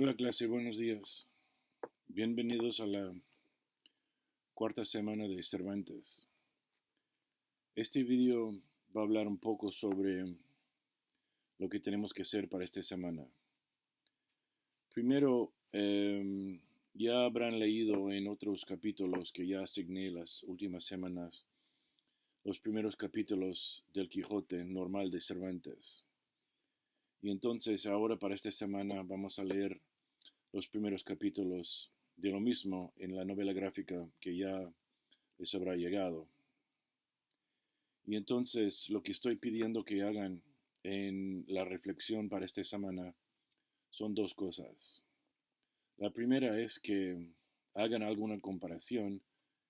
Hola clase, buenos días. Bienvenidos a la cuarta semana de Cervantes. Este video va a hablar un poco sobre lo que tenemos que hacer para esta semana. Primero, ya habrán leído en otros capítulos que ya asigné las últimas semanas los primeros capítulos del Quijote normal de Cervantes. Y entonces ahora para esta semana vamos a leer los primeros capítulos de lo mismo en la novela gráfica que ya les habrá llegado. Y entonces lo que estoy pidiendo que hagan en la reflexión para esta semana son dos cosas. La primera es que hagan alguna comparación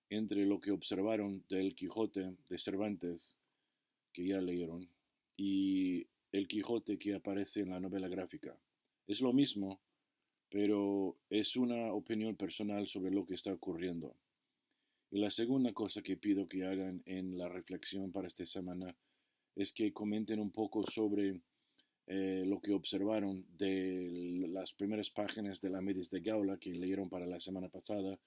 entre lo que observaron del Quijote de Cervantes, que ya leyeron, y el Quijote que aparece en la novela gráfica. Es lo mismo, pero es una opinión personal sobre lo que está ocurriendo. Y la segunda cosa que pido que hagan en la reflexión para esta semana es que comenten un poco sobre lo que observaron de las primeras páginas de la Amadís de Gaula que leyeron para la semana pasada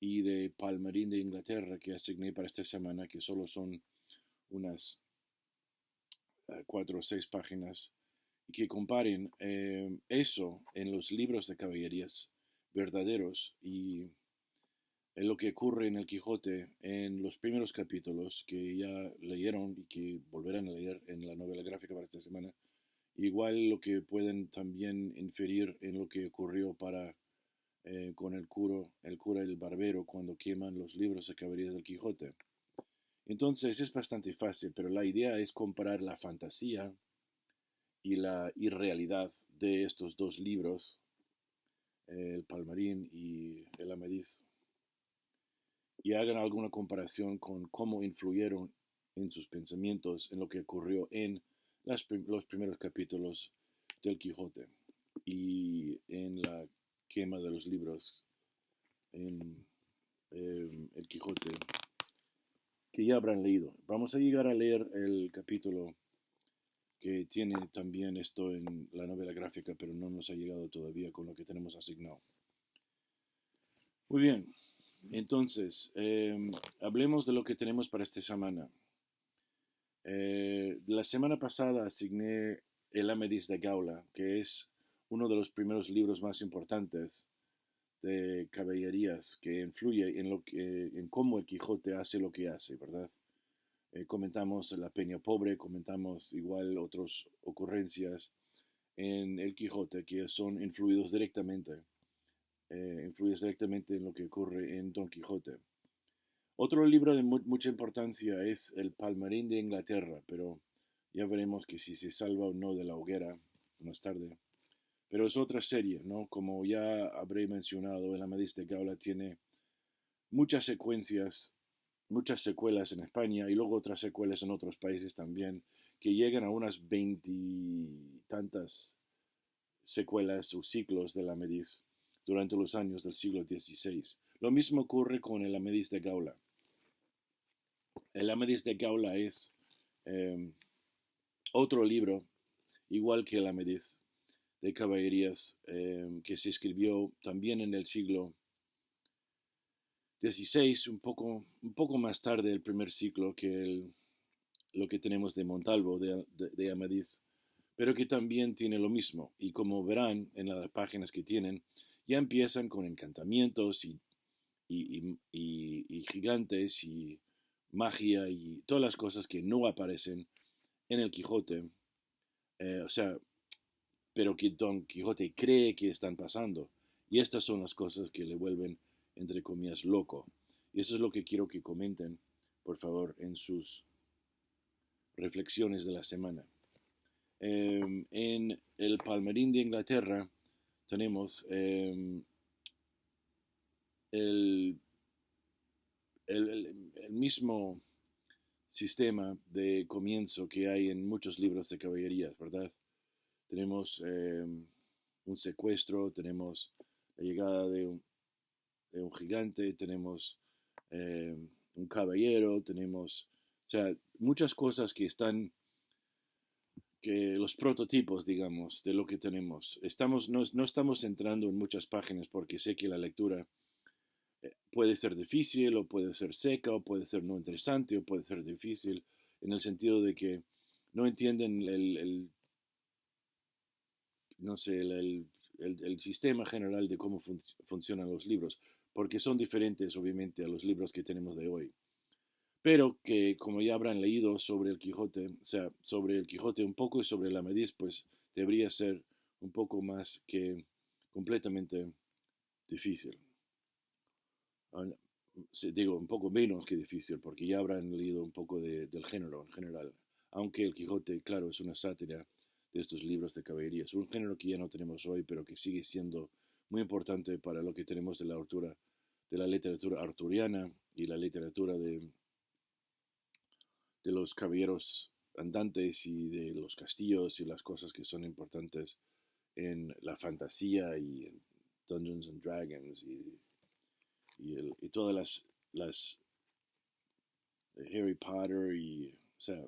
y de Palmerín de Inglaterra que asigné para esta semana, que solo son unas 4 o 6 páginas, y que comparen eso en los libros de caballerías verdaderos y lo que ocurre en el Quijote en los primeros capítulos que ya leyeron y que volverán a leer en la novela gráfica para esta semana. Igual lo que pueden también inferir en lo que ocurrió con el cura y el barbero cuando queman los libros de caballerías del Quijote. Entonces es bastante fácil, pero la idea es comparar la fantasía y la irrealidad de estos dos libros, el Palmarín y el Amadís, y hagan alguna comparación con cómo influyeron en sus pensamientos en lo que ocurrió en los primeros capítulos del Quijote y en la quema de los libros en el Quijote que ya habrán leído. Vamos a llegar a leer el capítulo que tiene también esto en la novela gráfica, pero no nos ha llegado todavía con lo que tenemos asignado. Muy bien, entonces, hablemos de lo que tenemos para esta semana. La semana pasada asigné El Amadís de Gaula, que es uno de los primeros libros más importantes de caballerías que influye en cómo el Quijote hace lo que hace, ¿verdad? Comentamos la Peña Pobre, comentamos igual otras ocurrencias en el Quijote que son influidos directamente en lo que ocurre en Don Quijote. Otro libro de mucha importancia es El Palmerín de Inglaterra, pero ya veremos que si se salva o no de la hoguera más tarde. Pero es otra serie, ¿no? Como ya habré mencionado, el Amadís de Gaula tiene muchas secuencias, muchas secuelas en España y luego otras secuelas en otros países también, que llegan a unas 20 y tantas secuelas o ciclos del Amadís durante los años del siglo XVI. Lo mismo ocurre con el Amadís de Gaula. El Amadís de Gaula es eh, otro libro, igual que el Amadís de Caballerías, que se escribió también en el siglo XVI, un poco más tarde del primer ciclo que lo que tenemos de Montalvo, de Amadís, pero que también tiene lo mismo. Y como verán en las páginas que tienen, ya empiezan con encantamientos y gigantes y magia y todas las cosas que no aparecen en el Quijote, o sea, pero que Don Quijote cree que están pasando. Y estas son las cosas que le vuelven, entre comillas, loco. Y eso es lo que quiero que comenten, por favor, en sus reflexiones de la semana. En el Palmerín de Inglaterra tenemos el, el mismo sistema de comienzo que hay en muchos libros de caballerías, ¿verdad? Tenemos un secuestro, tenemos la llegada de un gigante, tenemos eh, un caballero, tenemos, o sea, muchas cosas que están que los prototipos, digamos, de lo que tenemos. No estamos entrando en muchas páginas porque sé que la lectura puede ser difícil o puede ser seca o puede ser no interesante o puede ser difícil en el sentido de que no entienden no sé, el sistema general de cómo funcionan los libros, porque son diferentes obviamente a los libros que tenemos de hoy. Pero que como ya habrán leído sobre el Quijote, o sea, sobre el Quijote un poco y sobre la Amadís, pues debería ser un poco más que completamente difícil. Digo, un poco menos que difícil, porque ya habrán leído un poco del género en general. Aunque el Quijote, claro, es una sátira de estos libros de caballerías, un género que ya no tenemos hoy, pero que sigue siendo muy importante para lo que tenemos de la literatura arturiana y la literatura de los caballeros andantes y de los castillos y las cosas que son importantes en la fantasía y en Dungeons and Dragons y todas las Harry Potter o sea,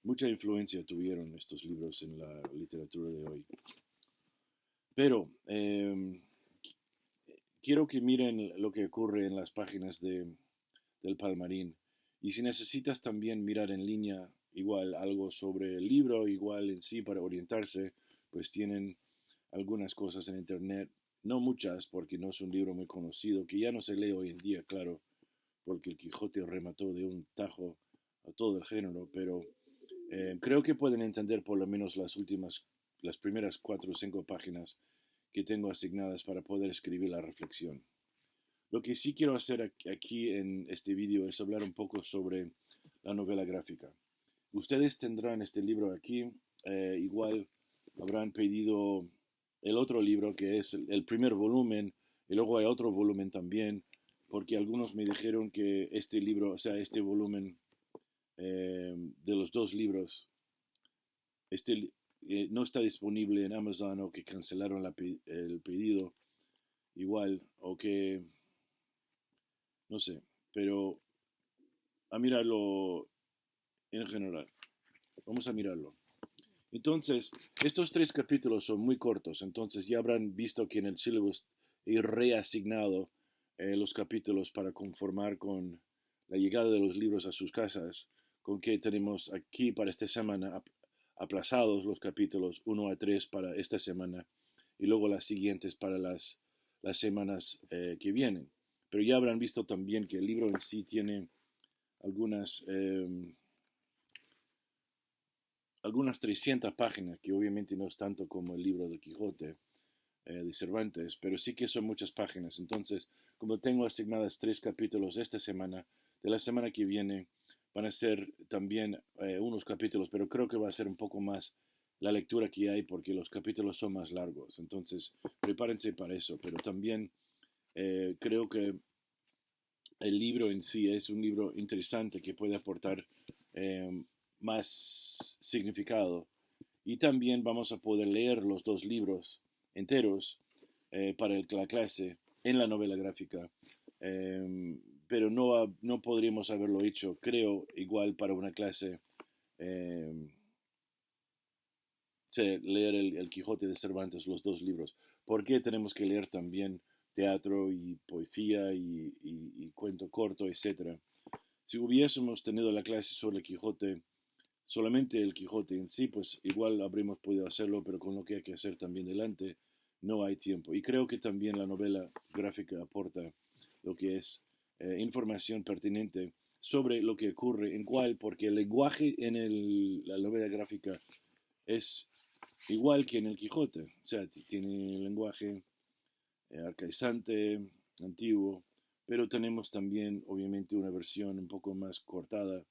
mucha influencia tuvieron estos libros en la literatura de hoy. Pero quiero que miren lo que ocurre en las páginas del Palmarín. Y si necesitas también mirar en línea igual algo sobre el libro, igual en sí para orientarse, pues tienen algunas cosas en internet, no muchas porque no es un libro muy conocido, que ya no se lee hoy en día, claro, porque el Quijote remató de un tajo a todo el género, pero creo que pueden entender por lo menos las primeras 4 o 5 páginas que tengo asignadas para poder escribir la reflexión. Lo que sí quiero hacer aquí en este vídeo es hablar un poco sobre la novela gráfica. Ustedes tendrán este libro aquí, igual habrán pedido el otro libro que es el primer volumen y luego hay otro volumen también, porque algunos me dijeron que este libro, o sea, este volumen de los 2 libros, este no está disponible en Amazon o que cancelaron el pedido igual o que no sé, pero a mirarlo en general. Vamos a mirarlo. Entonces, estos 3 capítulos son muy cortos, entonces ya habrán visto que en el syllabus he reasignado los capítulos para conformar con la llegada de los libros a sus casas, con que tenemos aquí para esta semana aplazados los capítulos 1 a 3 para esta semana y luego las siguientes para las semanas que vienen. Pero ya habrán visto también que el libro en sí tiene algunas, algunas 300 páginas, que obviamente no es tanto como el libro de Quijote de Cervantes, pero sí que son muchas páginas. Entonces, como tengo asignadas 3 capítulos esta semana, de la semana que viene van a ser también unos capítulos, pero creo que va a ser un poco más la lectura que hay porque los capítulos son más largos. Entonces, prepárense para eso, pero también creo que el libro en sí es un libro interesante que puede aportar más significado. Y también vamos a poder leer los 2 libros enteros para la clase en la novela gráfica. Pero no podríamos haberlo hecho, creo, igual para una clase, leer el Quijote de Cervantes, los 2 libros. ¿Por qué tenemos que leer también teatro y poesía y cuento corto, etcétera? Si hubiésemos tenido la clase sobre el Quijote, solamente el Quijote en sí, pues igual habríamos podido hacerlo, pero con lo que hay que hacer también delante, no hay tiempo. Y creo que también la novela gráfica aporta lo que es información pertinente sobre lo que ocurre en cuál, porque el lenguaje en la novela gráfica es igual que en el Quijote, o sea, tiene lenguaje arcaizante, antiguo, pero tenemos también obviamente una versión un poco más cortada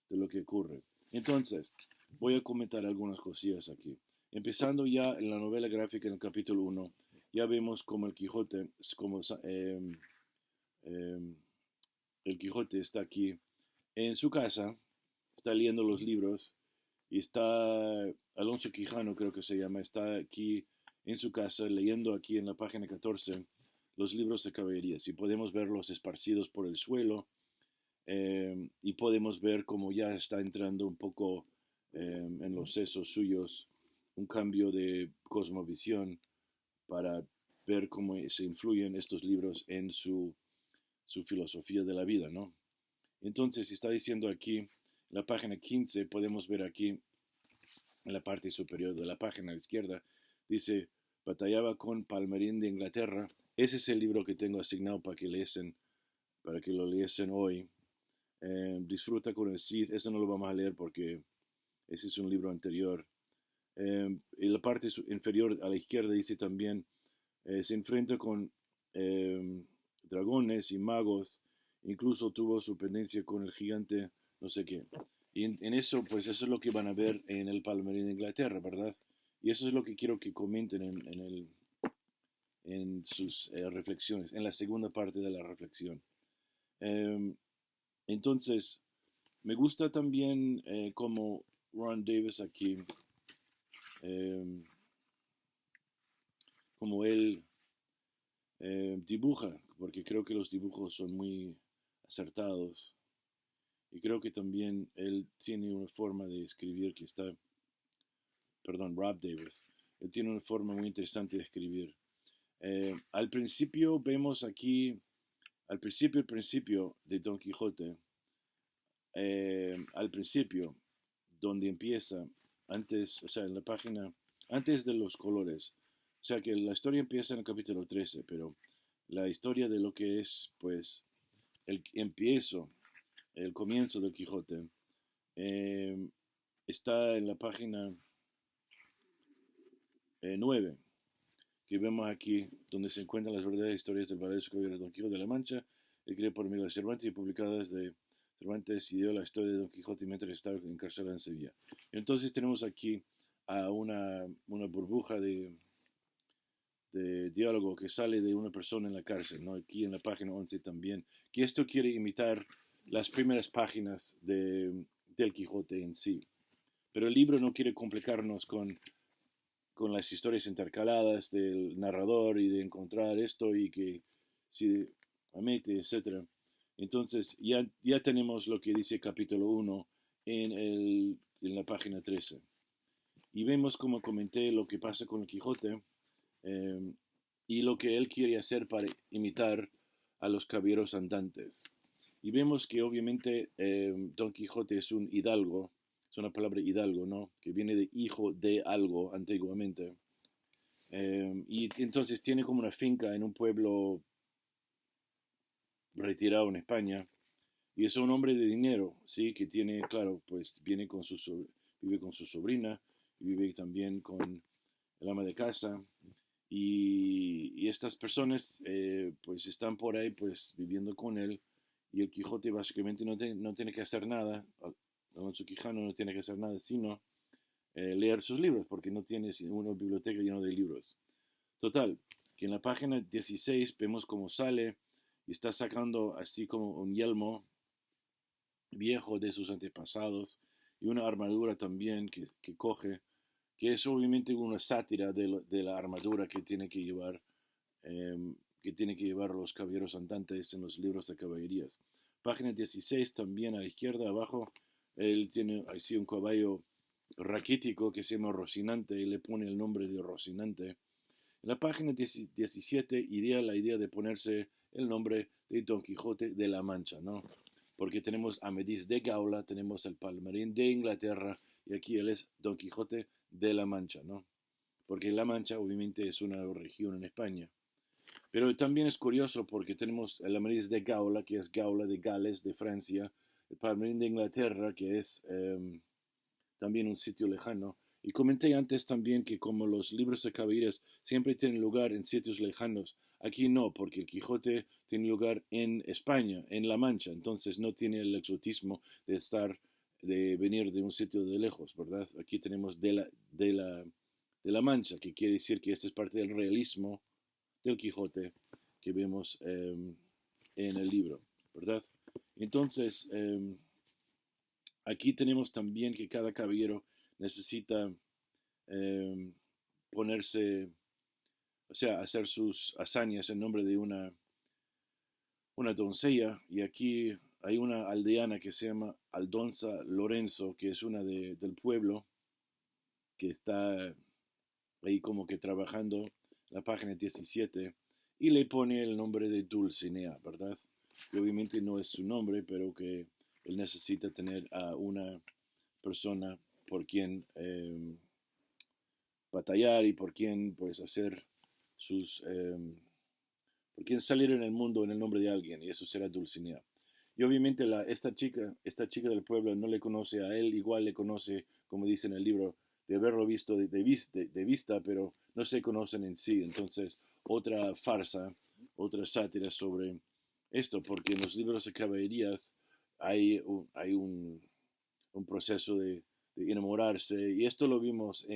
de lo que ocurre. Entonces, voy a comentar algunas cosillas aquí. Empezando ya en la novela gráfica en el capítulo 1, ya vemos como el Quijote está aquí en su casa, está leyendo los libros y está Alonso Quijano, creo que se llama, está aquí en su casa leyendo aquí en la página 14 los libros de caballerías y podemos verlos esparcidos por el suelo y podemos ver cómo ya está entrando un poco en los sesos suyos un cambio de cosmovisión para ver cómo se influyen estos libros en su filosofía de la vida, ¿no? Entonces, está diciendo aquí, en la página 15, podemos ver aquí, en la parte superior de la página izquierda, dice, batallaba con Palmerín de Inglaterra. Ese es el libro que tengo asignado para que lo leyesen hoy. Disfruta con el Cid, eso no lo vamos a leer porque ese es un libro anterior. En la parte inferior a la izquierda dice también, se enfrenta con dragones y magos, incluso tuvo su pendencia con el gigante, no sé qué. Y en eso, pues eso es lo que van a ver en el Palmerín de Inglaterra, ¿verdad? Y eso es lo que quiero que comenten en sus reflexiones, en la segunda parte de la reflexión. Eh, entonces, me gusta también como Ron Davis aquí, eh, como él dibuja, porque creo que los dibujos son muy acertados. Y creo que también él tiene una forma de escribir que está, perdón, Rob Davis, él tiene una forma muy interesante de escribir. Al principio vemos aquí, al principio de Don Quijote, al principio, donde empieza, antes, o sea, en la página, antes de los colores, o sea que la historia empieza en el capítulo 13, pero la historia de lo que es, pues, el comienzo del Quijote, eh, está en la página 9, que vemos aquí, donde se encuentran las verdaderas historias del verdadero caballero Don Quijote de la Mancha, escrito por Miguel de Cervantes y publicadas de Cervantes y dio la historia de Don Quijote mientras estaba encarcelado en Sevilla. Entonces tenemos aquí a una burbuja de diálogo que sale de una persona en la cárcel, ¿no? Aquí en la página 11 también, que esto quiere imitar las primeras páginas del Quijote en sí. Pero el libro no quiere complicarnos con las historias intercaladas del narrador y de encontrar esto y que si amete, etc. Entonces ya tenemos lo que dice capítulo 1 en la página 13. Y vemos, como comenté, lo que pasa con el Quijote eh, y lo que él quiere hacer para imitar a los caballeros andantes. Y vemos que obviamente Don Quijote es un hidalgo, es una palabra hidalgo, ¿no? Que viene de hijo de algo antiguamente. Y entonces tiene como una finca en un pueblo retirado en España. Y es un hombre de dinero, ¿sí? Que tiene, claro, pues vive con su sobrina, y vive también con el ama de casa. Y estas personas pues están por ahí pues viviendo con él y el Quijote básicamente no tiene que hacer nada, Alonso Quijano no tiene que hacer nada sino leer sus libros porque no tiene una biblioteca llena de libros. Total, que en la página 16 vemos cómo sale y está sacando así como un yelmo viejo de sus antepasados y una armadura también que coge, que es obviamente una sátira de la armadura que tiene que llevar los caballeros andantes en los libros de caballerías. Página 16 también a la izquierda abajo, él tiene así un caballo raquítico que se llama Rocinante y le pone el nombre de Rocinante. En la página 17 iría la idea de ponerse el nombre de Don Quijote de la Mancha, ¿no? Porque tenemos Amadís de Gaula, tenemos el Palmerín de Inglaterra y aquí él es Don Quijote de la Mancha, ¿no? Porque La Mancha obviamente es una región en España. Pero también es curioso porque tenemos el Amadís de Gaula, que es Gaula de Gales, de Francia, el Palmerín de Inglaterra, que es también un sitio lejano. Y comenté antes también que como los libros de caballerías siempre tienen lugar en sitios lejanos, aquí no, porque el Quijote tiene lugar en España, en La Mancha, entonces no tiene el exotismo de venir de un sitio de lejos, ¿verdad? Aquí tenemos de la Mancha, que quiere decir que esta es parte del realismo del Quijote que vemos en el libro, ¿verdad? Entonces, aquí tenemos también que cada caballero necesita eh, ponerse, o sea, hacer sus hazañas en nombre de una doncella. Y aquí hay una aldeana que se llama Aldonza Lorenzo, que es una del pueblo, que está ahí como que trabajando la página 17 y le pone el nombre de Dulcinea, ¿verdad? Que obviamente no es su nombre, pero que él necesita tener a una persona por quien batallar y por quien pues hacer sus por quien salir en el mundo en el nombre de alguien, y eso será Dulcinea. Y obviamente esta chica del pueblo no le conoce a él, igual le conoce, como dice en el libro, de haberlo visto de vista, pero no se conocen en sí. Entonces, otra farsa, otra sátira sobre esto, porque en los libros de caballerías hay un proceso de enamorarse, y esto lo vimos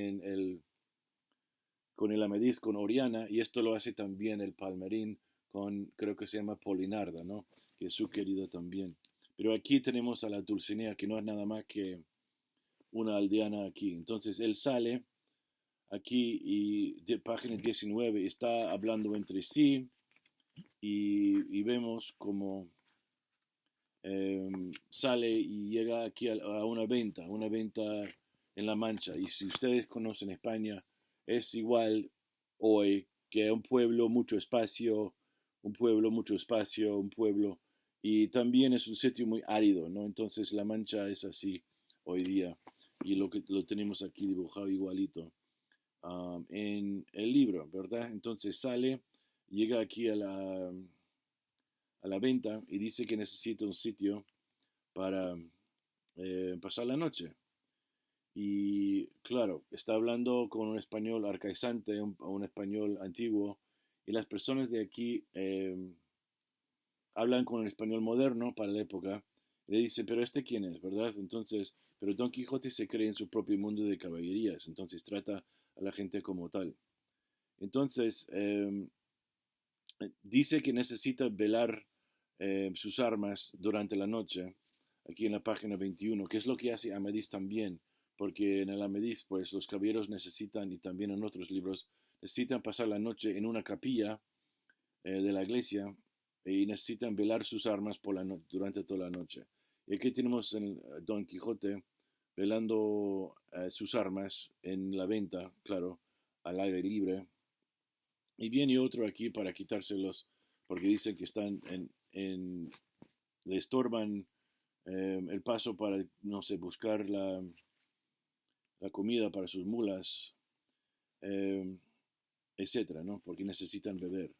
con el Amadís, con Oriana, y esto lo hace también el Palmerín con, creo que se llama Polinarda, ¿no? Que es su querido también. Pero aquí tenemos a la Dulcinea, que no es nada más que una aldeana aquí. Entonces él sale aquí y de página 19 está hablando entre sí y vemos como sale y llega aquí a una venta en La Mancha. Y si ustedes conocen España, es igual hoy que un pueblo, mucho espacio, un pueblo, mucho espacio, un pueblo. Y también es un sitio muy árido, ¿no? Entonces La Mancha es así hoy día. Y lo tenemos aquí dibujado igualito en el libro, ¿verdad? Entonces sale, llega aquí a la venta y dice que necesita un sitio para pasar la noche. Y claro, está hablando con un español arcaizante, un español antiguo, y las personas de aquí hablan con el español moderno para la época. Y le dice, pero este quién es, ¿verdad? Entonces, pero Don Quijote se cree en su propio mundo de caballerías, entonces trata a la gente como tal. Entonces, dice que necesita velar sus armas durante la noche, aquí en la página 21, que es lo que hace Amadís también, porque en el Amadís, pues los caballeros necesitan, y también en otros libros, necesitan pasar la noche en una capilla de la iglesia y necesitan velar sus armas durante toda la noche. Y aquí tenemos en Don Quijote velando sus armas en la venta, claro, al aire libre, y viene otro aquí para quitárselos porque dicen que le estorban el paso para, no sé, buscar la comida para sus mulas, eh, etcétera, ¿no? Porque necesitan beber.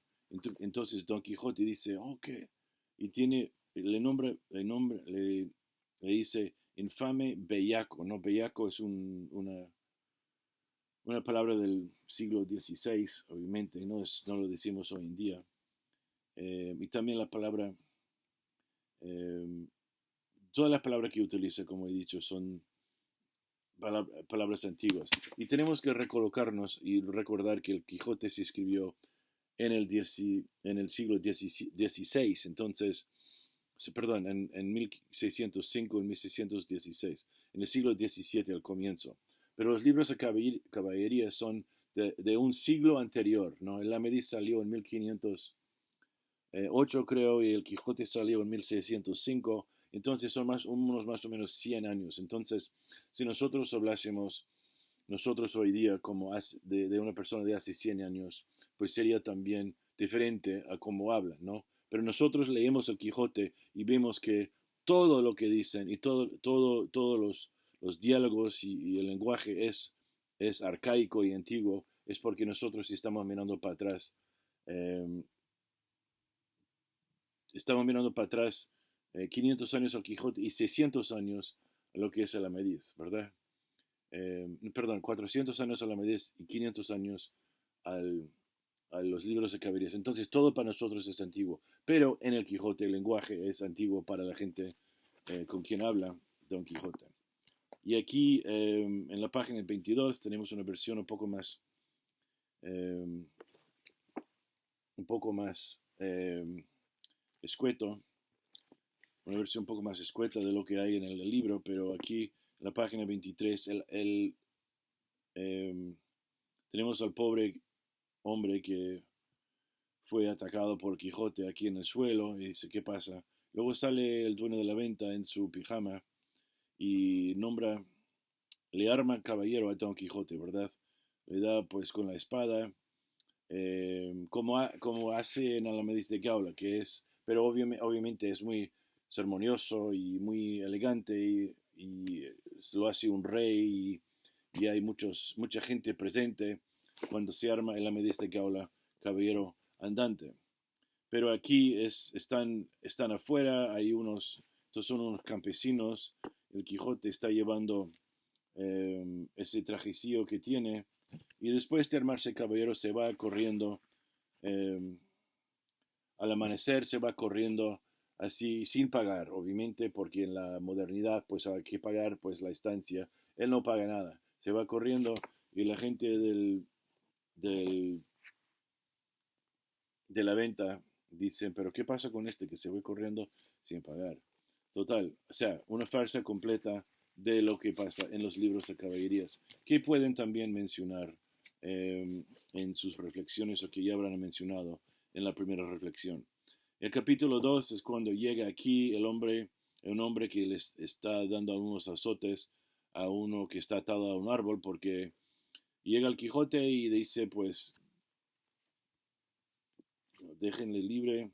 Entonces Don Quijote dice, ok, y le dice infame bellaco, ¿no? Bellaco es una palabra del siglo XVI, obviamente, no lo decimos hoy en día. Y también la palabra, eh, todas las palabras que utiliza, como he dicho, son palabras antiguas. Y tenemos que recolocarnos y recordar que el Quijote se escribió en el siglo XVI, entonces, perdón, en 1605, en 1616, en el siglo XVII al comienzo. Pero los libros de caballería son de un siglo anterior, ¿no? El Amadís salió en 1508, creo, y el Quijote salió en 1605, entonces son unos más o menos 100 años. Entonces, si nosotros hablásemos nosotros hoy día como de una persona de hace 100 años, pues sería también diferente a cómo hablan, ¿no? Pero nosotros leemos el Quijote y vemos que todo lo que dicen y todos los diálogos y el lenguaje es arcaico y antiguo, es porque nosotros estamos mirando para atrás. eh, Estamos mirando para atrás 500 años al Quijote y 600 años a lo que es el Amadís, ¿verdad? Perdón, 400 años a la Amadís y 500 años al, a los libros de caballerías. Entonces todo para nosotros es antiguo, pero en el Quijote el lenguaje es antiguo para la gente con quien habla Don Quijote. Y aquí en la página 22 tenemos una versión eh, un poco más escueto, una versión un poco más escueta de lo que hay en el libro, pero aquí en la página 23 tenemos al pobre hombre que fue atacado por Quijote aquí en el suelo y dice, ¿qué pasa? Luego sale el dueño de la venta en su pijama y le arma caballero a Don Quijote, ¿verdad? Le da pues con la espada, como hace en Alamedis de Gaula, pero obviamente es muy ceremonioso y muy elegante y lo hace un rey y hay mucha gente presente cuando se arma el Alamedis de Gaula, caballero andante. Pero aquí están afuera, estos son unos campesinos, el Quijote está llevando ese trajecillo que tiene, y después de armarse caballero se va corriendo, eh, al amanecer se va corriendo así sin pagar, obviamente, porque en la modernidad pues hay que pagar pues la estancia, él no paga nada, se va corriendo y la gente del, de la venta dicen, pero ¿qué pasa con este que se va corriendo sin pagar? Total, o sea, una farsa completa de lo que pasa en los libros de caballerías, que pueden también mencionar en sus reflexiones o que ya habrán mencionado en la primera reflexión. El capítulo 2 es cuando llega aquí un hombre que les está dando algunos azotes a uno que está atado a un árbol porque llega el Quijote y dice, pues, déjenle libre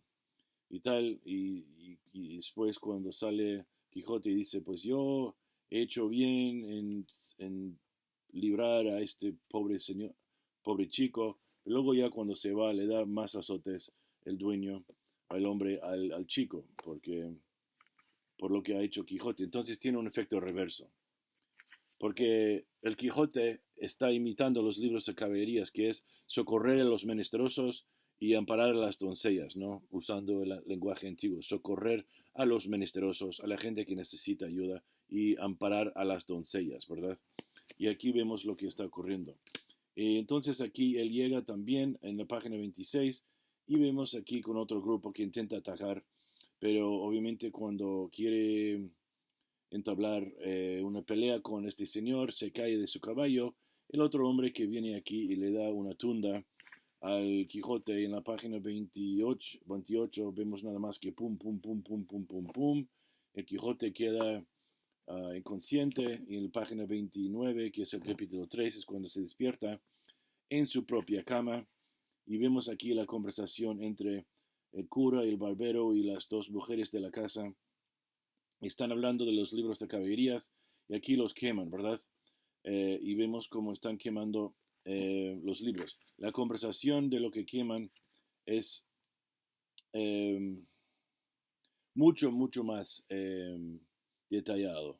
y tal, y después cuando sale Quijote y dice, pues yo he hecho bien en librar a este pobre señor, pobre chico, pero luego ya cuando se va le da más azotes el dueño al hombre, al chico, por lo que ha hecho Quijote. Entonces tiene un efecto reverso, porque el Quijote está imitando los libros de caballerías, que es socorrer a los menesterosos y amparar a las doncellas, ¿no? Usando el lenguaje antiguo, socorrer a los menesterosos, a la gente que necesita ayuda y amparar a las doncellas, ¿verdad? Y aquí vemos lo que está ocurriendo. Entonces aquí él llega también en la página 26 y vemos aquí con otro grupo que intenta atacar, pero obviamente cuando quiere entablar una pelea con este señor, se cae de su caballo. El otro hombre que viene aquí y le da una tunda al Quijote en la página 28 vemos nada más que pum, pum, pum, pum, pum, pum, pum. El Quijote queda inconsciente y en la página 29, que es el capítulo 3, es cuando se despierta en su propia cama y vemos aquí la conversación entre el cura, el barbero y las dos mujeres de la casa. Están hablando de los libros de caballerías y aquí los queman, ¿verdad? Y vemos cómo están quemando los libros. La conversación de lo que queman es eh, mucho más detallado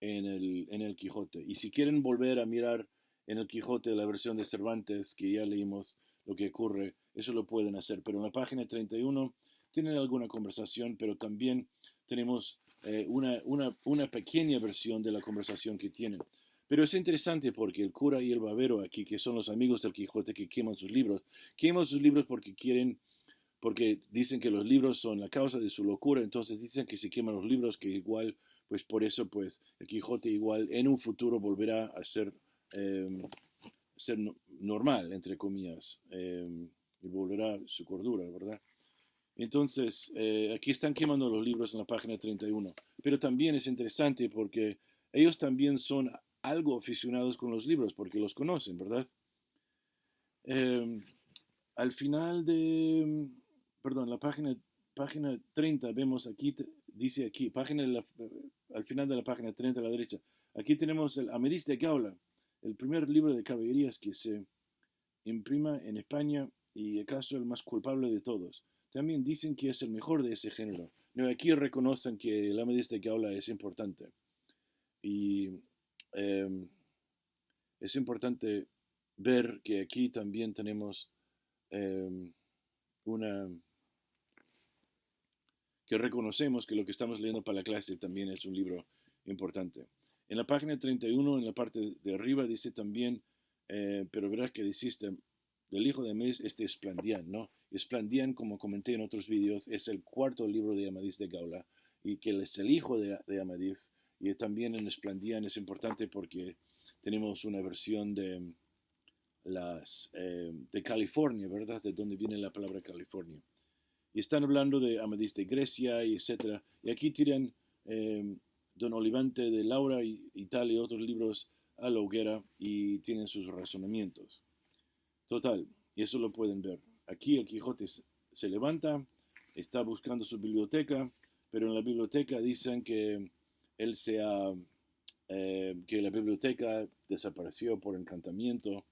en el Quijote. Y si quieren volver a mirar en el Quijote la versión de Cervantes, que ya leímos lo que ocurre, eso lo pueden hacer. Pero en la página 31 tienen alguna conversación, pero también tenemos una pequeña versión de la conversación que tienen. Pero es interesante porque el cura y el barbero aquí, que son los amigos del Quijote que queman sus libros porque dicen que los libros son la causa de su locura, entonces dicen que se queman los libros, que igual, pues por eso, pues el Quijote igual en un futuro volverá a ser normal, entre comillas, y volverá a su cordura, ¿verdad? Entonces, aquí están quemando los libros en la página 31, pero también es interesante porque ellos también son algo aficionados con los libros, porque los conocen, ¿verdad? Eh, al final perdón, la página 30, vemos aquí, dice aquí, al final de la página 30 a la derecha, aquí tenemos el Amadís de Gaula, el primer libro de caballerías que se imprima en España y acaso el más culpable de todos. También dicen que es el mejor de ese género. No, aquí reconocen que el Amadís de Gaula es importante. Y eh, es importante ver que aquí también tenemos eh, una que reconocemos que lo que estamos leyendo para la clase también es un libro importante. En la página 31, en la parte de arriba, dice también, pero verás que dijiste, del hijo de Amadís, este Esplandián, ¿no? Esplandián, como comenté en otros vídeos, es el cuarto libro de Amadís de Gaula, y que él es el hijo de Amadís, y también en Esplandián es importante porque tenemos una versión de California, ¿verdad? De donde viene la palabra California. Y están hablando de Amadís de Grecia y etcétera. Y aquí tiran Don Olivante de Laura y tal y otros libros a la hoguera y tienen sus razonamientos. Total, y eso lo pueden ver. Aquí el Quijote se levanta, está buscando su biblioteca, pero en la biblioteca dicen que él se ha, que la biblioteca desapareció por encantamiento,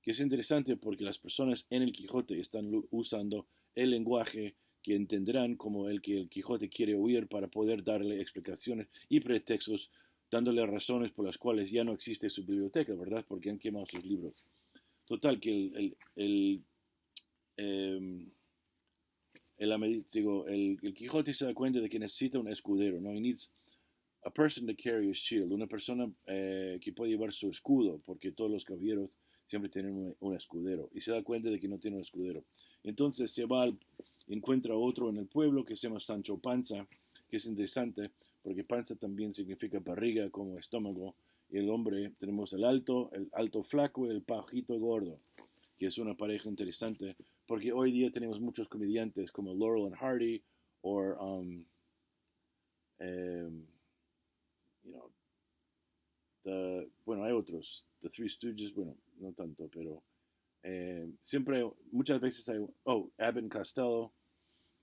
que es interesante porque las personas en el Quijote están usando el lenguaje que entenderán como el que el Quijote quiere oír para poder darle explicaciones y pretextos, dándole razones por las cuales ya no existe su biblioteca, ¿verdad? Porque han quemado sus libros. Total, que eh, el Quijote se da cuenta de que necesita un escudero, ¿no? He needs a person to carry a shield, una persona que puede llevar su escudo, porque todos los caballeros siempre tienen un escudero, y se da cuenta de que no tiene un escudero. Entonces se va, encuentra otro en el pueblo que se llama Sancho Panza, que es interesante, porque panza también significa barriga como estómago, y el hombre, tenemos el alto flaco y el bajito gordo, que es una pareja interesante, porque hoy día tenemos muchos comediantes como Laurel and Hardy, o um, you know, bueno, hay otros, The Three Stooges, bueno, no tanto, pero siempre, muchas veces hay, Abbott and Costello,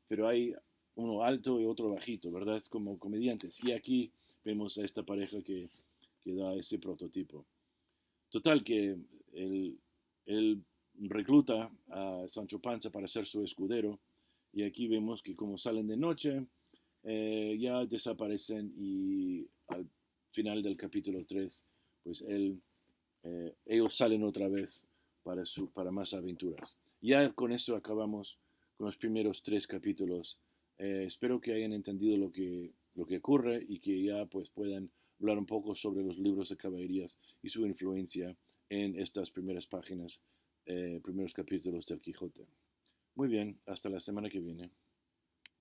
pero hay uno alto y otro bajito, ¿verdad? Como comediantes. Y aquí vemos a esta pareja que da ese prototipo. Total, que él recluta a Sancho Panza para ser su escudero, y aquí vemos que como salen de noche, ya desaparecen y al final del capítulo 3 pues ellos salen otra vez para más aventuras. Ya con eso acabamos con los primeros 3 capítulos. Espero que hayan entendido lo que ocurre y que ya pues puedan hablar un poco sobre los libros de caballerías y su influencia en estas primeras páginas, primeros capítulos del Quijote. Muy bien, hasta la semana que viene.